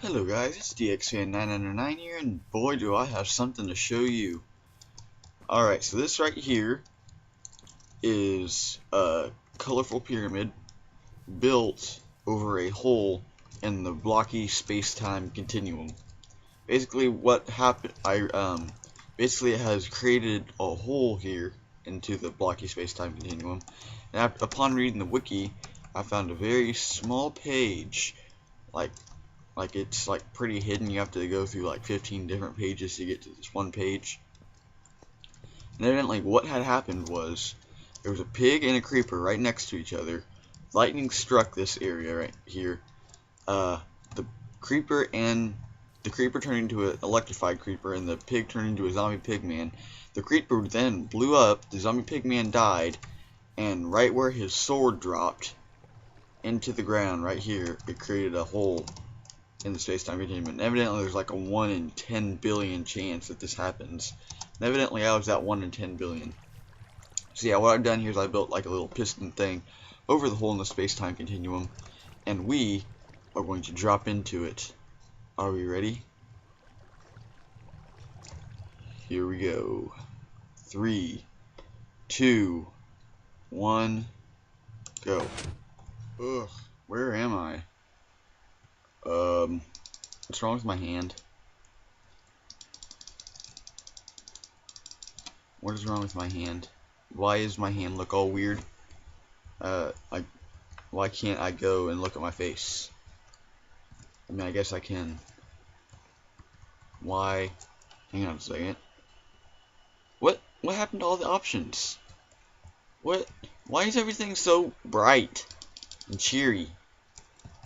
Hello guys, it's DXFan999 here, and boy do I have something to show you. Alright, so this right here is a colorful pyramid built over a hole in the Blocky Space-Time Continuum. Basically what happened, basically it has created a hole here into the Blocky Space-Time Continuum, and upon reading the wiki, I found a very small page, like it's like pretty hidden. You have to go through like 15 different pages to get to this one page. And evidently what had happened was there was a pig and a creeper right next to each other. Lightning struck this area right here. The creeper turned into an electrified creeper, and the pig turned into a zombie pigman. The creeper then blew up, the zombie pigman died, and right where his sword dropped into the ground right here, it created a hole in the space-time continuum. And evidently there's like a 1 in 10 billion chance that this happens. And evidently I was that 1 in 10 billion. So yeah, what I've done here is I built like a little piston thing over the hole in the space-time continuum, and we are going to drop into it. Are we ready? Here we go. 3, 2, 1, go. Ugh, where am I? What's wrong with my hand? What is wrong with my hand? Why does my hand look all weird? Why can't I go and look at my face? I mean, I guess I can. Why? Hang on a second. What happened to all the options? Why is everything so bright and cheery?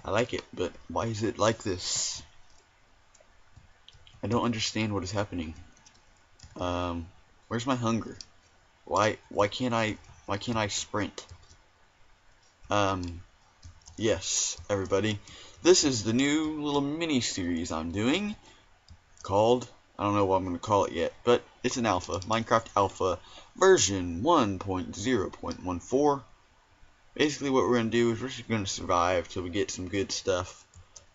I like it, but why is it like this? I don't understand what is happening. Where's my hunger? Why can't I sprint? Yes, everybody. This is the new little mini series I'm doing called, I don't know what I'm going to call it yet, but it's an alpha, Minecraft alpha version 1.0.14. Basically what we're going to do is we're just going to survive till we get some good stuff.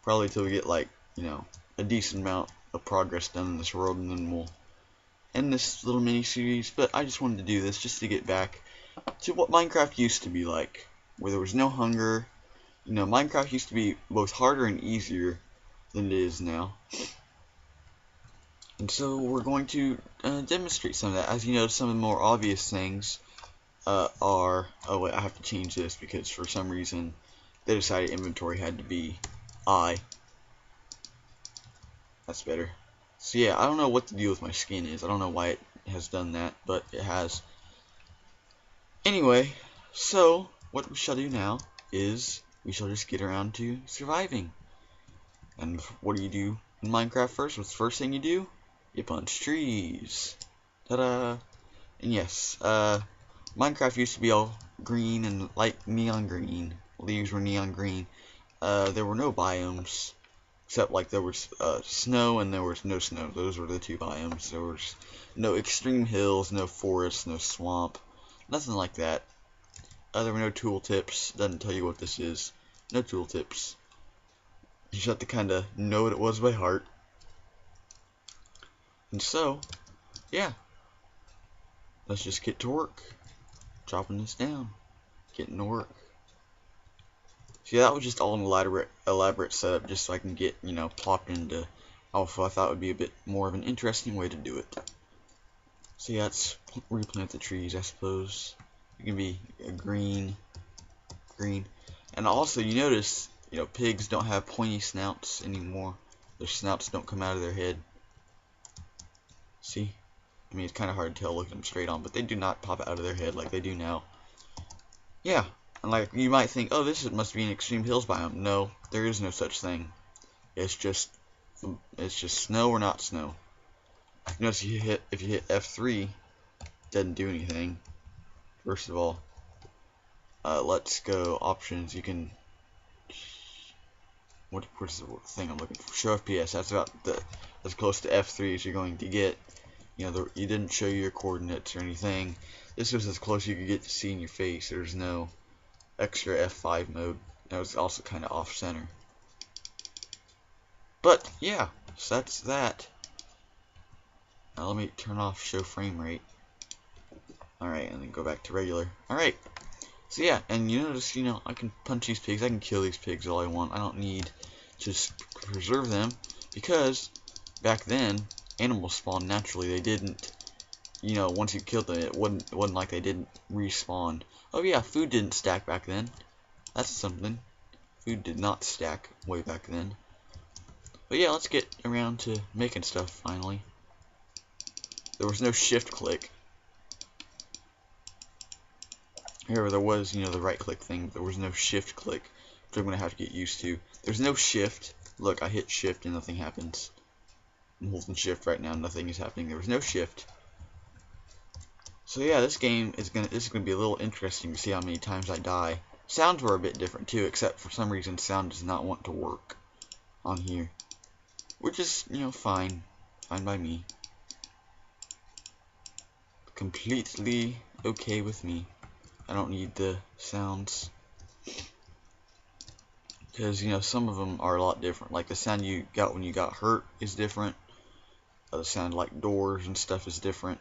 Probably till we get like, a decent amount of progress done in this world, and then we'll end this little mini series. But I just wanted to do this just to get back to what Minecraft used to be like, where there was no hunger. Minecraft used to be both harder and easier than it is now. And so we're going to demonstrate some of that. As you know, some of the more obvious things are... Oh wait, I have to change this because for some reason they decided inventory had to be I. That's better. So yeah, I don't know what the deal with my skin is. I don't know why it has done that, but it has. Anyway, so what we shall do now is we shall just get around to surviving. And what do you do in Minecraft first? What's the first thing you do? You punch trees. Ta-da! And yes, Minecraft used to be all green and light neon green. Leaves were neon green. There were no biomes, except like there was snow and there was no snow. Those were the two biomes. There was no extreme hills, no forest, no swamp, nothing like that. There were no tooltips. Doesn't tell you what this is. No tooltips. You just have to kind of know what it was by heart. And so, yeah. Let's just get to work. Dropping this down. Getting to work. See, that was just all an elaborate setup just so I can get, plopped into alpha. I thought it would be a bit more of an interesting way to do it. So yeah, let's replant the trees, I suppose. It can be a green. And also, you notice, pigs don't have pointy snouts anymore. Their snouts don't come out of their head. See? I mean, it's kind of hard to tell looking them straight on, but they do not pop out of their head like they do now. Yeah, and like, you might think, oh, must be an extreme hills biome. No, there is no such thing. It's just snow or not snow. Notice if you hit F3, it doesn't do anything. First of all, let's go options. You can, what's the thing I'm looking for? Show FPS. That's about as close to F3 as you're going to get. You didn't show you your coordinates or anything. This was as close as you could get to seeing your face. There's no extra F5 mode. That was also kind of off center. But yeah, so that's that. Now let me turn off show frame rate. Alright, and then go back to regular. Alright. So yeah, and you notice, I can punch these pigs, I can kill these pigs all I want. I don't need to preserve them, because back then, animals spawned naturally. They didn't, once you killed them, it wasn't like they didn't respawn. Oh yeah, food didn't stack back then. That's something. Food did not stack way back then. But yeah, let's get around to making stuff finally. There was no shift click. Here there was, the right click thing. There was no shift click, which I'm going to have to get used to. There's no shift. Look, I hit shift and nothing happens. I'm holding shift right now, nothing is happening. There was no shift. So yeah, this game is gonna be a little interesting to see how many times I die. Sounds were a bit different too, except for some reason sound does not want to work on here. Which is, fine. Fine by me. Completely okay with me. I don't need the sounds. Because, some of them are a lot different. Like the sound you got when you got hurt is different. The sound like doors and stuff is different.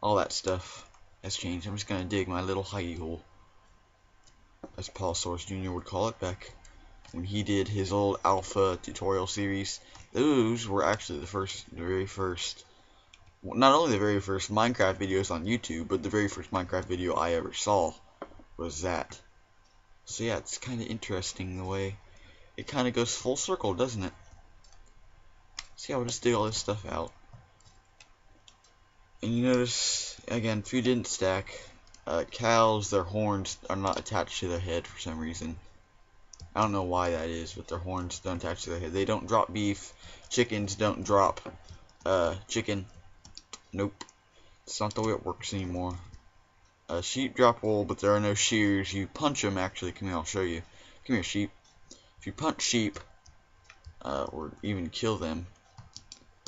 All that stuff has changed. I'm just going to dig my little hidey hole, as Paul Source Jr. would call it back when he did his old alpha tutorial series. Those were actually the very first, not only the very first Minecraft videos on YouTube, but the very first Minecraft video I ever saw was that. So yeah, it's kind of interesting the way it kind of goes full circle, doesn't it? See, I'll just dig all this stuff out. And you notice, again, food didn't stack. Cows, their horns are not attached to their head for some reason. I don't know why that is, but their horns don't attach to their head. They don't drop beef. Chickens don't drop chicken. Nope. It's not the way it works anymore. Sheep drop wool, but there are no shears. You punch them, actually. Come here, I'll show you. Come here, sheep. If you punch sheep, or even kill them,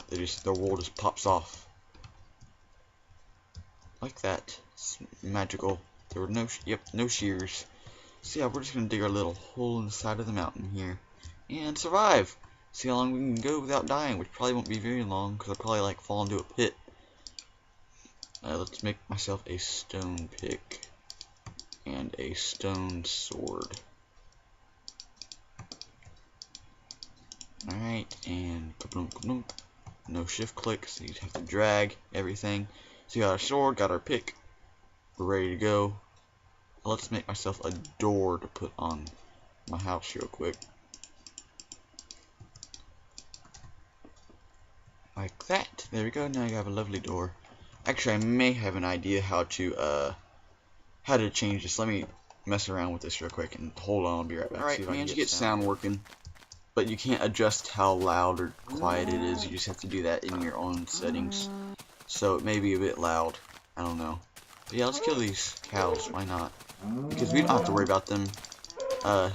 their wool just pops off. Like that. It's magical. There were no shears. So yeah, we're just gonna dig our little hole in the side of the mountain here and survive. See how long we can go without dying, which probably won't be very long because I'll probably fall into a pit. Let's make myself a stone pick and a stone sword. Alright, and no shift click, so you have to drag everything. So we got our sword, got our pick, we're ready to go. Let's make myself a door to put on my house real quick. Like that. There we go, now you have a lovely door. Actually, I may have an idea how to change this. Let me mess around with this real quick and hold on, I'll be right back. Alright, man, you get sound working, but you can't adjust how loud or quiet it is. You just have to do that in your own settings. So it may be a bit loud. I don't know. But yeah, let's kill these cows. Why not? Because we don't have to worry about them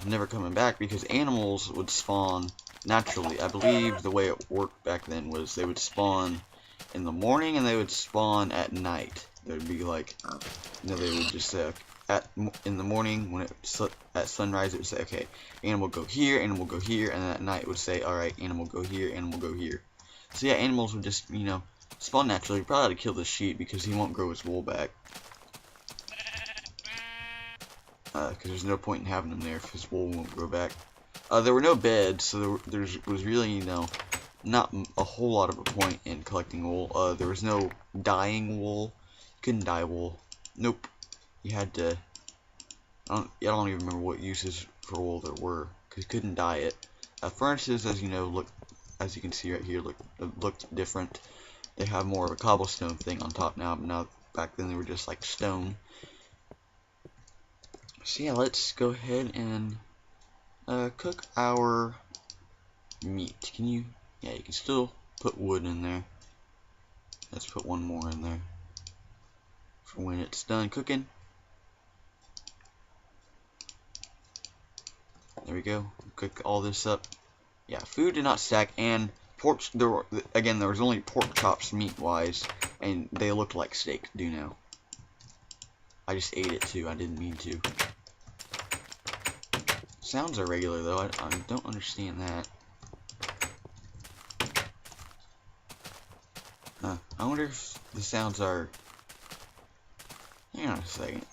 never coming back, because animals would spawn naturally. I believe the way it worked back then was they would spawn in the morning and they would spawn at night. They would be like, they would just say in the morning when at sunrise it would say, okay, animal go here, animal go here, and then at night it would say, alright, animal go here, animal go here. So yeah, animals would just, spawn naturally. You probably ought to kill the sheep because he won't grow his wool back. Because there's no point in having him there if his wool won't grow back. There were no beds, so there was really, not a whole lot of a point in collecting wool. There was no dyeing wool. You couldn't dye wool. Nope. You had to. I don't even remember what uses for wool there were, because you couldn't dye it. Furnaces, as as you can see right here, looked different. They have more of a cobblestone thing on top now, but now back then they were just like stone. So yeah, let's go ahead and cook our meat. Can you? Yeah, you can still put wood in there. Let's put one more in there for when it's done cooking. There we go. Cook all this up. Yeah, food did not stack, and pork. There was only pork chops meat-wise, and they looked like steak do now. I just ate it too. I didn't mean to. Sounds irregular though. I don't understand that. I wonder if the sounds are... Hang on a second.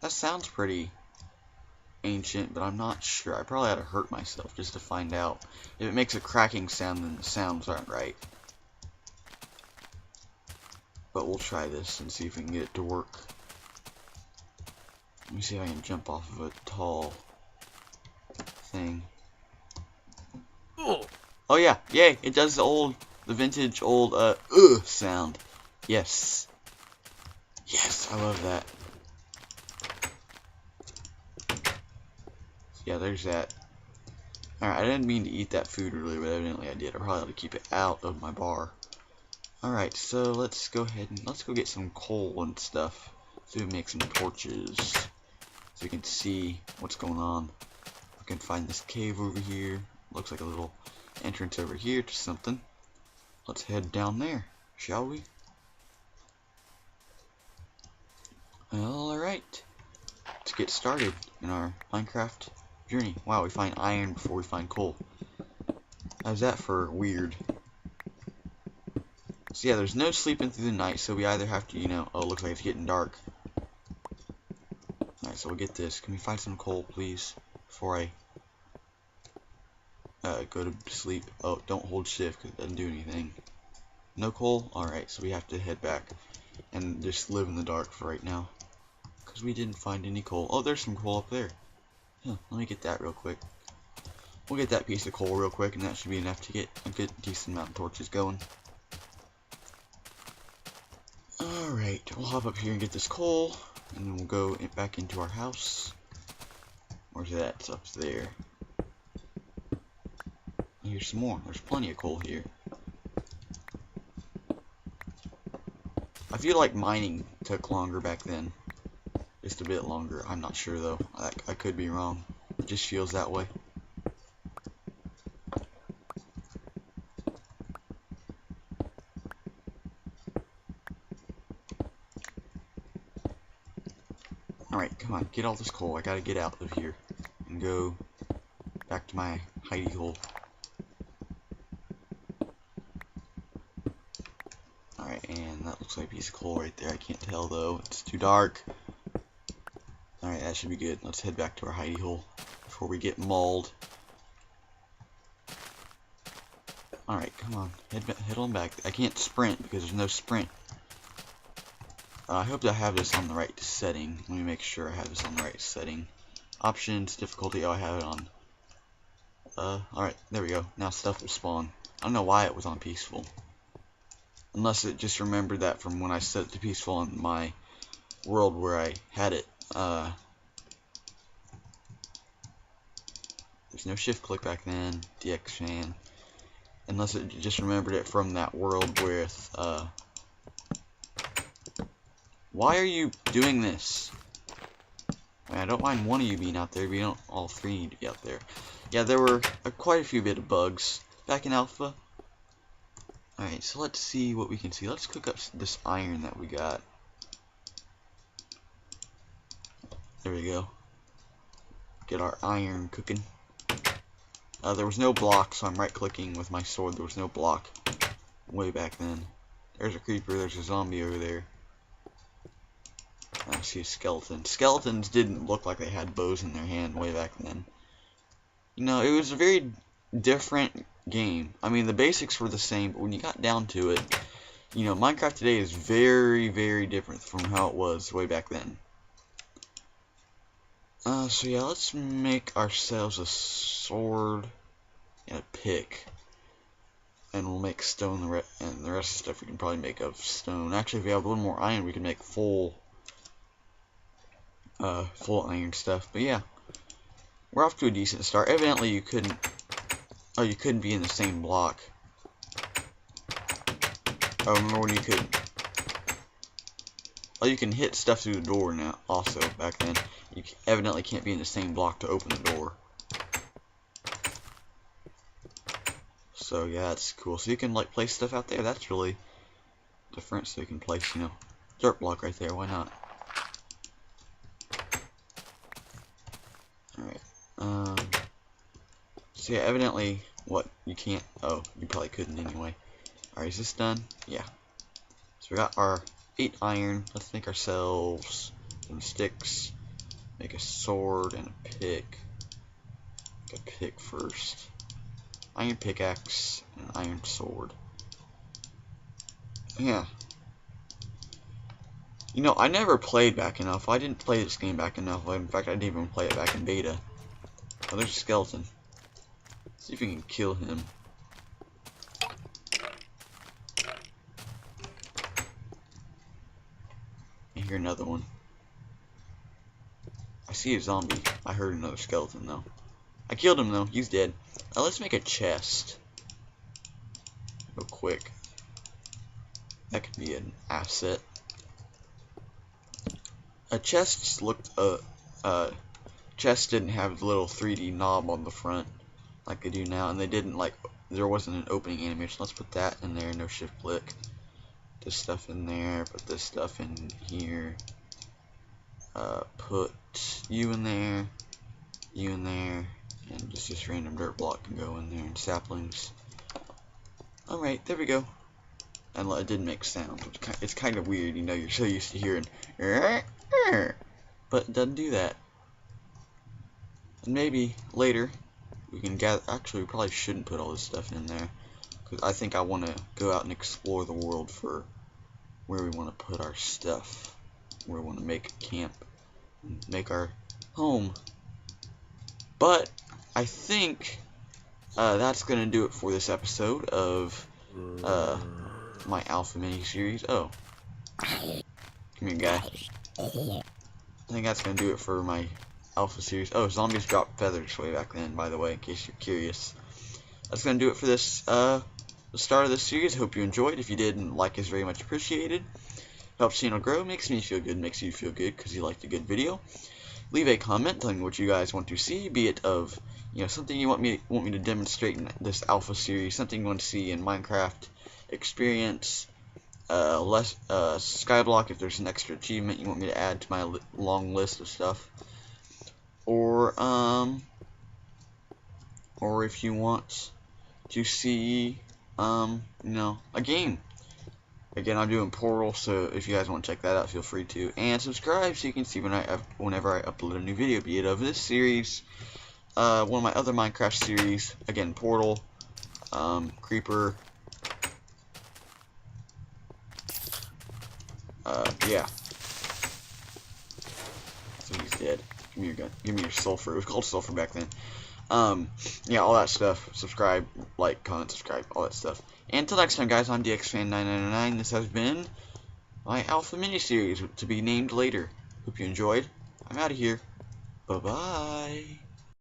That sounds pretty ancient, but I'm not sure. I probably had to hurt myself just to find out. If it makes a cracking sound, then the sounds aren't right. But we'll try this and see if we can get it to work. Let me see if I can jump off of a tall thing. Oh yeah, yay! It does the vintage old sound. Yes. Yes, I love that. Yeah, there's that. Alright, I didn't mean to eat that food earlier, but evidently I did. I probably ought to keep it out of my bar. Alright, so let's go ahead and let's go get some coal and stuff. So we can make some torches. So we can see what's going on. We can find this cave over here. Looks like a little entrance over here to something. Let's head down there, shall we? Alright. Let's get started in our Minecraft journey. Wow, we find iron before we find coal. How's that for weird? So yeah, there's no sleeping through the night, so we either have to, you know, oh, looks like it's getting dark. Alright, so we'll get this. Can we find some coal, please, before I go to sleep? Oh, don't hold shift, because it doesn't do anything. No coal? Alright, so we have to head back and just live in the dark for right now. Because we didn't find any coal. Oh, there's some coal up there. Huh, let me get that real quick. We'll get that piece of coal real quick, and that should be enough to get a good, decent amount of torches going. Alright, we'll hop up here and get this coal, and then we'll go back into our house. Where's that? It's up there. Here's some more. There's plenty of coal here. I feel like mining took longer back then. Just a bit longer. I'm not sure though. I could be wrong. It just feels that way. Alright, come on. Get all this coal. I gotta get out of here and go back to my hidey hole. Alright, and that looks like a piece of coal right there. I can't tell though. It's too dark. Alright, that should be good. Let's head back to our hidey hole before we get mauled. Alright, come on. Head on back. I can't sprint because there's no sprint. I hope that I have this on the right setting. Let me make sure I have this on the right setting. Options, difficulty. Oh, I have it on. Alright, there we go. Now stuff will spawn. I don't know why it was on peaceful. Unless it just remembered that from when I set it to peaceful on my world where I had it. There's no shift click back then. DX fan. Unless it just remembered it from that world with, why are you doing this? I mean, I don't mind one of you being out there, but you don't all three need to be out there. Yeah, there were quite a few bit of bugs back in alpha. Alright, so let's see what we can see. Let's cook up this iron that we got. There we go. Get our iron cooking. There was no block, so I'm right clicking with my sword. There was no block way back then. There's a creeper, there's a zombie over there. I see a skeleton. Skeletons didn't look like they had bows in their hand way back then. You know, it was a very different game. I mean, the basics were the same, but when you got down to it, you know, Minecraft today is very, very different from how it was way back then. So yeah, let's make ourselves a sword and a pick. And we'll make stone, and the rest of the stuff we can probably make of stone. Actually, if we have a little more iron, we can make full iron stuff. But yeah, we're off to a decent start. Evidently, you couldn't be in the same block. Oh, remember when you could? Oh, you can hit stuff through the door now. Also, back then, you evidently can't be in the same block to open the door. So yeah, that's cool. So you can like place stuff out there. That's really different. So you can place, you know, dirt block right there. Why not? Alright. So yeah, evidently What? You can't? Oh, you probably couldn't anyway. Alright, is this done? Yeah. So we got our 8 iron. Let's make ourselves some sticks. Make a sword and a pick. Make a pick first. Iron pickaxe and iron sword. Yeah. You know, I never played back enough. I didn't play this game back enough. In fact, I didn't even play it back in beta. Oh, there's a skeleton. Let's see if we can kill him. I hear another one. I see a zombie. I heard another skeleton though. I killed him though. He's dead. Let's make a chest. Real quick. That could be an asset. A chest just looked. Chests didn't have the little 3D knob on the front like they do now, and they didn't like. There wasn't an opening animation. Let's put that in there. No shift click. This stuff in there. Put this stuff in here. Put you in there. You in there. And just this random dirt block can go in there, and saplings. Alright, there we go. And it didn't make sound. It's kind of weird, you know, you're so used to hearing, but it doesn't do that. And maybe later we can gather. Actually, we probably shouldn't put all this stuff in there, because I think I want to go out and explore the world for where we want to put our stuff, where we want to make a camp, and make our home. But I think that's going to do it for this episode of my Alpha mini-series. Oh. Come here, guy. I think that's going to do it for my Alpha series. Oh, zombies dropped feathers way back then, by the way, in case you're curious. That's going to do it for this, the start of this series. Hope you enjoyed. If you did, like is very much appreciated. Helps the channel grow, makes me feel good, makes you feel good because you liked a good video. Leave a comment telling me what you guys want to see, be it of, you know, something you want me to demonstrate in this Alpha series, something you want to see in Minecraft experience, Skyblock if there's an extra achievement you want me to add to my long list of stuff, or if you want to see, you know, a game. Again, I'm doing Portal, so if you guys want to check that out, feel free to. And subscribe so you can see whenever I upload a new video, be it of this series, one of my other Minecraft series, again, Portal, Creeper, yeah. So he's dead. Give me your gun. Give me your sulfur. It was called sulfur back then. Yeah, all that stuff. Subscribe, like, comment, subscribe, all that stuff. And until next time, guys, I'm DXFan999. This has been my Alpha mini-series, to be named later. Hope you enjoyed. I'm out of here. Bye-bye.